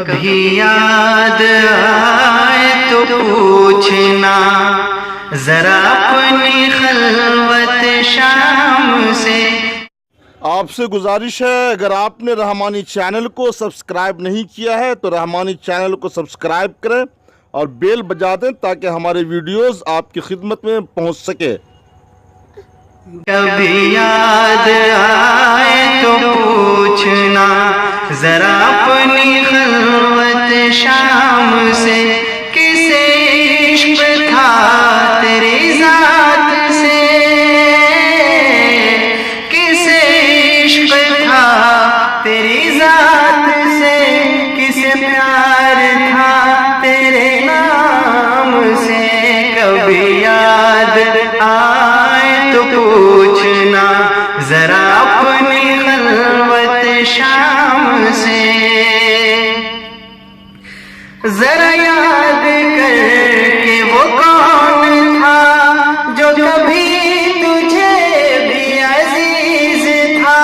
کبھی یاد آئے تو پوچھنا ذرا اپنی خلوت شام سے۔ آپ سے گزارش ہے، اگر آپ نے رحمانی چینل کو سبسکرائب نہیں کیا ہے تو رحمانی چینل کو سبسکرائب کریں اور بیل بجا دیں تاکہ ہمارے ویڈیوز آپ کی خدمت میں پہنچ سکے۔ کبھی یاد آئے تو پوچھنا ذرا اپنی خلوت شام سے، کسے عشق تھا تیری ذات سے، کسے عشق تھا تیری ذات سے، کسے پیار تھا تیرے نام سے۔ کبھی یاد آئے تو پوچھنا ذرا اپنی خلوت شام سے، ذرا یاد کر کہ وہ کون تھا جو کبھی تجھے بھی عزیز تھا،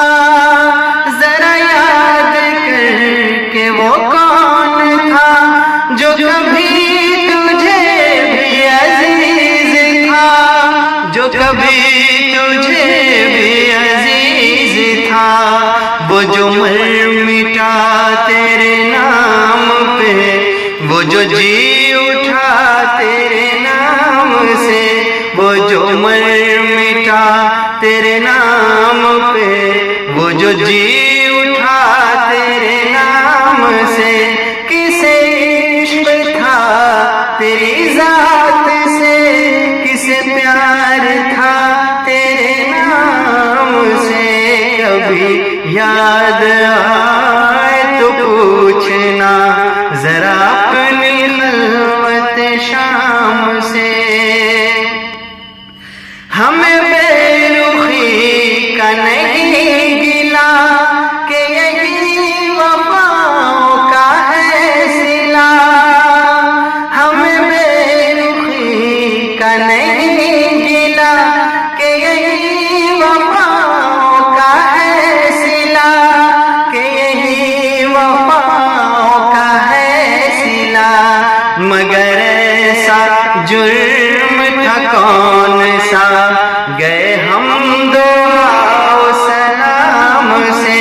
ذرا یاد کر کہ وہ کون تھا جو کبھی تجھے بھی عزیز تھا، جو کبھی تجھے بھی عزیز تھا، وہ جو مر مٹا تیرے نام پہ، وہ جو جی اٹھا تیرے نام سے، وہ جو مر مٹا تیرے نام پہ، وہ جو جی اٹھا تیرے نام سے، کسے عشق تھا تیری ذات سے، کسے پیار تھا تیرے نام سے۔ کبھی یاد آئے تو پوچھنا ذرا اپنی خلوت شام سے، ہمیں بے رخی کا نہیں گلا کہ یہی وفاؤں کا ہے صلہ، ہمیں بے رخی کا نہیں گلا کہ یہی وفاؤں کا ہے صلہ، کہ یہی وفاؤں کا ہے صلہ، مگر ایسا جرم تھا کون سا گئے ہم دعا و سلام سے،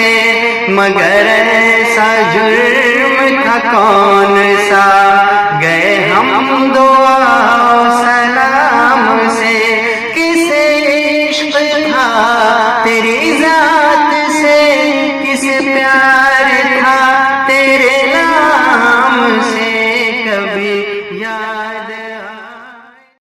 مگر ایسا جرم تھا کون سا